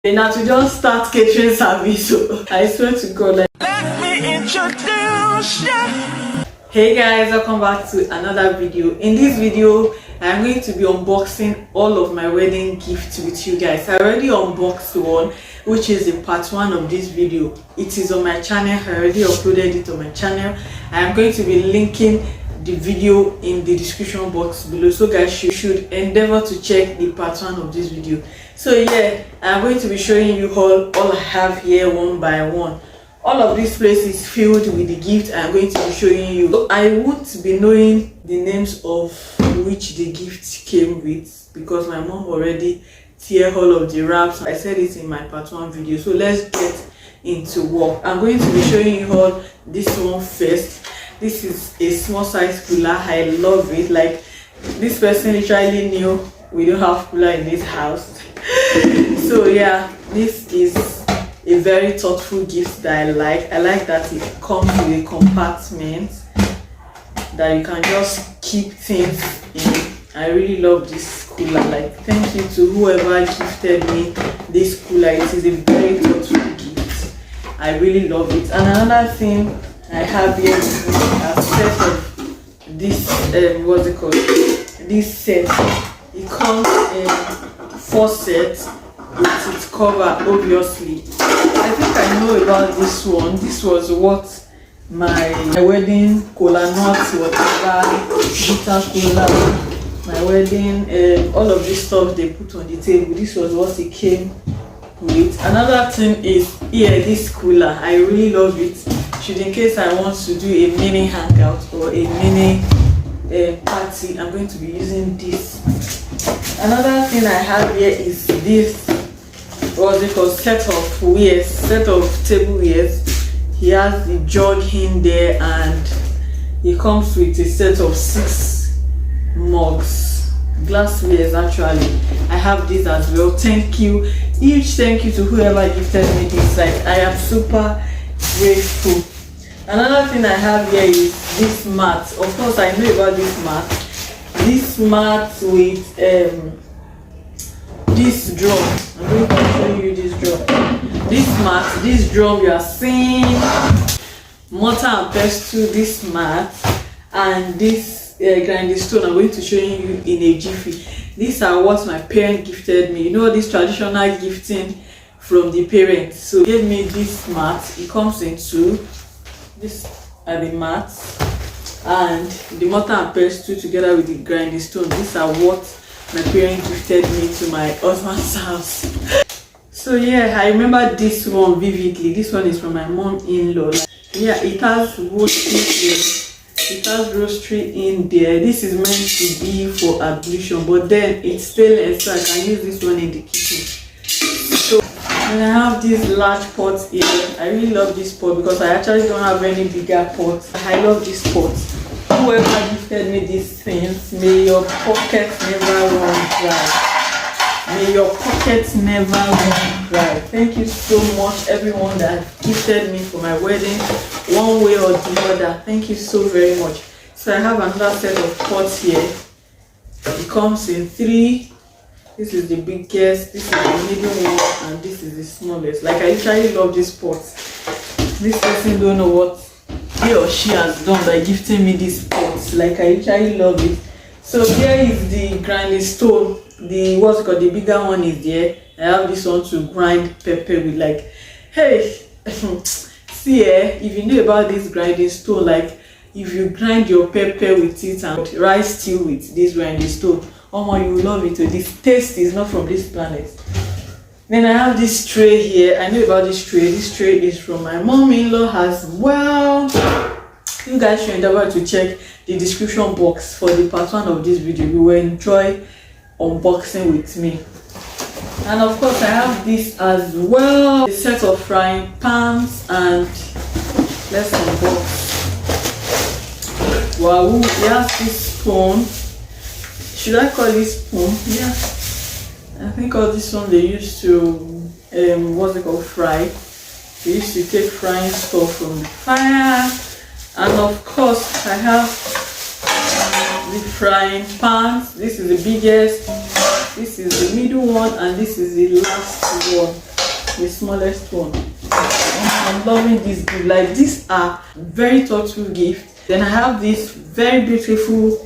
Now to just start catering service, so I swear to God, like, let me introduce you. Hey guys, welcome back to another video. In this video, I'm going to be unboxing all of my wedding gifts with you guys. I already unboxed one, which is the part 1 of this video. It is on my channel. I already uploaded it on my channel. I am going to be linking the video in the description box below, so guys, you should endeavor to check the part 1 of this video. So yeah, I'm going to be showing you all I have here one by one. All of this place is filled with the gift I'm going to be showing you. So I won't be knowing the names of which the gift came with because my mom already tear all of the wraps. I said it in my part 1 video. So let's get into work. I'm going to be showing you all this one first. This is a small size cooler. I love it. Like, this person literally knew we don't have cooler in this house. So yeah, this is a very thoughtful gift that I like. I like that it comes with a compartment that you can just keep things in. I really love this cooler. Like, thank you to whoever gifted me this cooler. It is a very thoughtful gift. I really love it. And another thing I have here is a set of this what's it called? This set. It comes in 4 sets with its cover, obviously. I think I know about this one. This was what my wedding cola nuts, whatever, bitter cola, my wedding, all of this stuff they put on the table. This was what it came with. Another thing is here, this cooler. I really love it. Should in case I want to do a mini hangout or a mini party, I'm going to be using this. Another thing I have here is this, what's it called, set of wares, set of tableware. He has the jug in there and it comes with a set of 6 mugs, glasswares actually. I have this as well. Thank you, huge thank you to whoever gifted me this. Like, I am super grateful. Another thing I have here is this mat. Of course, I know about this mat. This mat with this drum. I'm going to show you this drum. This mat, this drum you are seeing, mortar and pestle, this mat, and this grinding stone I'm going to show you in a jiffy. These are what my parents gifted me. You know, this traditional gifting from the parents. So they gave me this mat. It comes in 2. These are the mats and the mortar and pestle together with the grinding stone. These are what my parents gifted me to my husband's house. So yeah, I remember this one vividly. This one is from my mom-in-law. Like, yeah, it has roastery here. It has roastery in there. This is meant to be for ablution, but then it's stainless, so I can use this one in the kitchen. So, and I have this large pot here. I really love this pot because I actually don't have any bigger pots. I love this pot. Whoever gifted me these things, may your pockets never run dry. May your pockets never run dry. Thank you so much, everyone that gifted me for my wedding, one way or the other. Thank you so very much. So I have another set of pots here. It comes in 3. This is the biggest, this is the medium one, and this is the smallest. Like, I literally love this pot. This person don't know what he or she has done by gifting me this pot. Like, I literally love it. So here is the grinding stone. The what's it called, the bigger one is there. I have this one to grind pepper with. Like, hey, see, if you know about this grinding stone, like, if you grind your pepper with it and rice stew with this grinding stone, oh my, you will love it. This taste is not from this planet. Then I have this tray here. I know about this tray. This tray is from my mom-in-law as well. You guys should endeavor to check the description box for the part 1 of this video. You will enjoy unboxing with me. And of course, I have this as well, a set of frying pans, and let's unbox. Wow, he has this spoon. Should I call this spoon? Yeah, I think all this one they used to what's it called, fry. They used to take frying stuff from the fire. And of course, I have the frying pans. This is the biggest. This is the middle one, and this is the last one, the smallest one. I'm loving this gift. Like, these are very thoughtful gifts. Then I have this very beautiful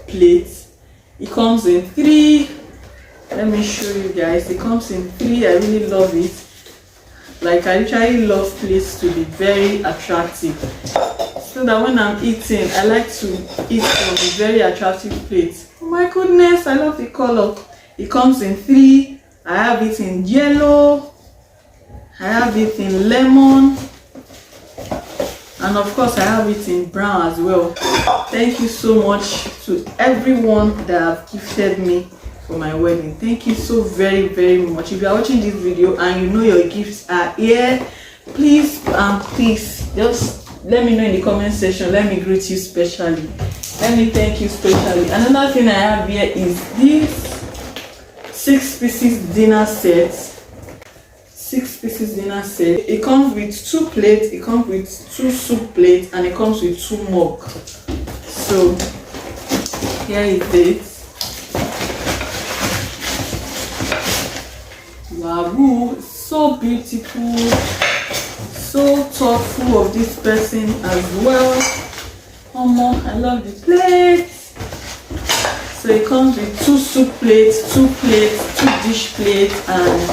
plate. It comes in 3. Let me show you guys. It comes in 3. I really love it. Like, I literally love plates to be very attractive, so that when I'm eating, I like to eat from a very attractive plate. Oh my goodness, I love the color. It comes in 3. I have it in yellow, I have it in lemon, and of course I have it in brown as well. Thank you so much to everyone that have gifted me for my wedding. Thank you so very, very much. If you are watching this video and you know your gifts are here, please just let me know in the comment section. Let me greet you specially. Let me thank you specially. Another thing I have here is this 6 pieces dinner set. 6 pieces dinner set. It comes with 2 plates, it comes with 2 soup plates, and it comes with 2 mugs. So here it is. Wow, so beautiful, so thoughtful of this person as well. I love the plates. So it comes with 2 soup plates, 2 plates, 2 dish plates, and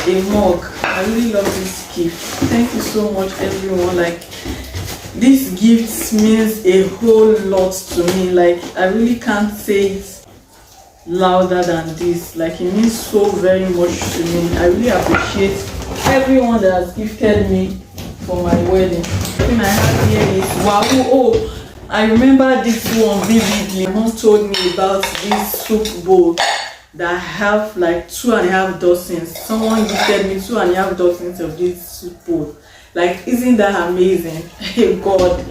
a mug. I really love this gift. Thank you so much, everyone. Like, this gift means a whole lot to me. Like, I really can't say it louder than this. Like, it means so very much to me. I really appreciate everyone that has gifted me for my wedding. The thing I have here is wow. Oh, I remember this one vividly. My mom told me about this soup bowl that I have like 2.5 dozens. Someone gifted me 2.5 dozens of this soup bowl. Like, isn't that amazing? Hey God,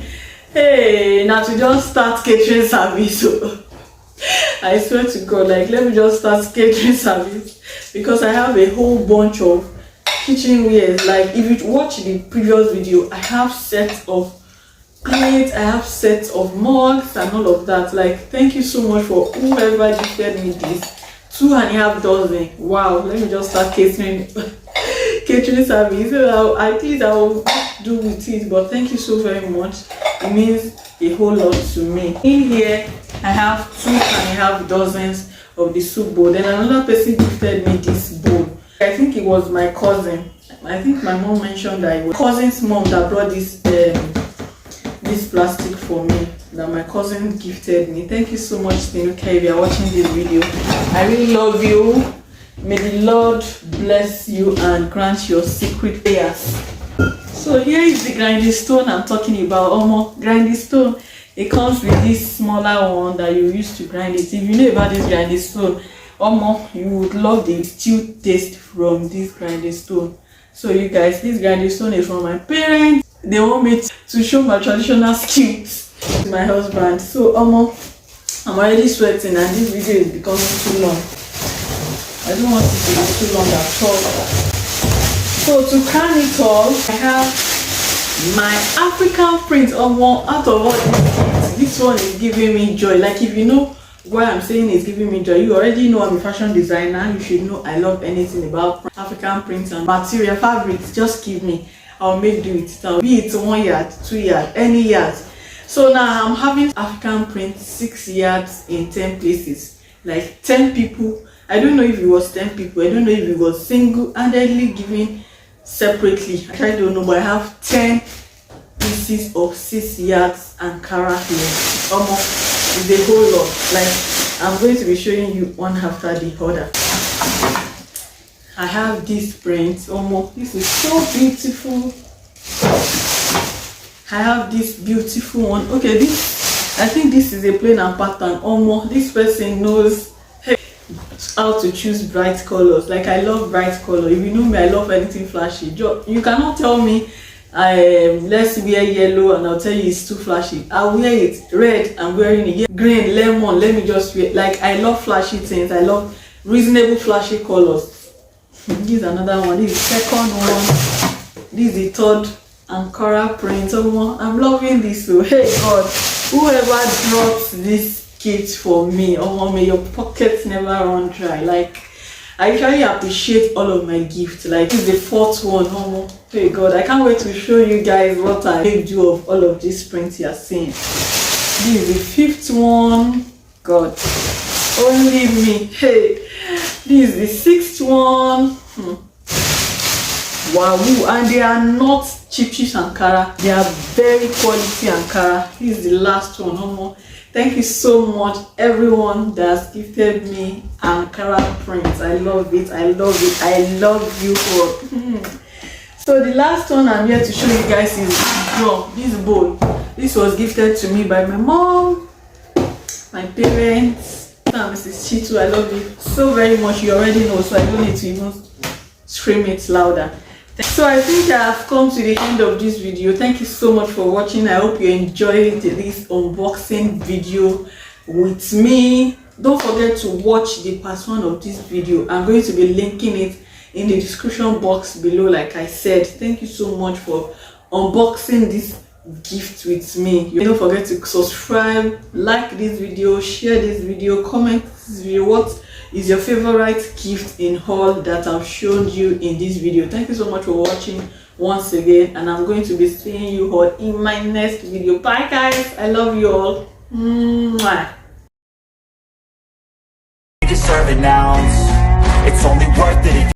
hey, now to just start catering service. I swear to God, like, let me just start catering service, because I have a whole bunch of kitchenwares. Like, if you watch the previous video, I have sets of plates, I have sets of mugs and all of that. Like, thank you so much for whoever gifted me this 2.5 dozen. Wow, let me just start catering service. So at least I will do with it. But thank you so very much. It means a whole lot to me. In here I have 2.5 dozens of the soup bowl. Then another person gifted me this bowl. I think it was my cousin. I think my mom mentioned that it was cousin's mom that brought this this plastic for me, that my cousin gifted me. Thank you so much, Tinuka, if you are watching this video. I really love you. May the Lord bless you and grant your secret prayers. So here is the grinding stone I'm talking about. Grinding stone. It comes with this smaller one that you use to grind it. If you know about this grinding stone, you would love the stew taste from this grinding stone. So you guys, this grinding stone is from my parents. They want me to show my traditional skills to my husband. So I'm already sweating, and this video is becoming too long. I don't want it to be too long at all. So to crown it all, I have my African print. Out of all this one is giving me joy. Like, if you know why I'm saying it's giving me joy, you already know I'm a fashion designer. You should know I love anything about African prints and material fabrics. Just give me, I'll make do with it. Be it 1 yard, 2 yard, any yard. So now I'm having African print 6 yards in 10 places. Like 10 people. I don't know if it was 10 people. I don't know if it was single-handedly given separately. I don't know, but I have 10 pieces of 6 yards Ankara here. It's a whole lot. Like, I'm going to be showing you one after the other. I have this print. This is so beautiful. I have this beautiful one. Okay, I think this is a plain and pattern. This person knows how to choose bright colors. Like, I love bright color. If you know me, I love anything flashy. You cannot tell me let's wear yellow and I'll tell you it's too flashy. I'll wear it. Red, I'm wearing it. Green, lemon, let me just wear. Like, I love flashy things. I love reasonable flashy colors. This is another one. This is the second one. This is the third Ankara print. I'm loving this. So hey God, whoever drops this gift for me. Oh, may your pockets never run dry. Like, I usually appreciate all of my gifts. Like, this is the fourth one. Oh, hey God, I can't wait to show you guys what I do of all of these prints you are seeing. This is the fifth one. God, only me. Hey, this is the sixth one. Wow, and they are not cheap Ankara. They are very quality Ankara. This is the last one. Homo. Thank you so much, everyone that has gifted me Ankara prints. I love it. I love it. I love you all. So the last one I'm here to show you guys is this bowl. This was gifted to me by my mom, my parents, and Mrs. Chitu. I love you so very much. You already know, so I don't need to even scream it louder. So I think I have come to the end of this video. Thank you so much for watching. I hope you enjoyed this unboxing video with me. Don't forget to watch the part 1 of this video. I'm going to be linking it in the description box below, like I said. Thank you so much for unboxing this gift with me. Don't forget to subscribe, like this video, share this video, comment this video. What is your favorite gift in all that I've shown you in this video? Thank you so much for watching once again, and I'm going to be seeing you all in my next video. Bye guys, I love you all. Mwah. Deserve it now. It's only worth it.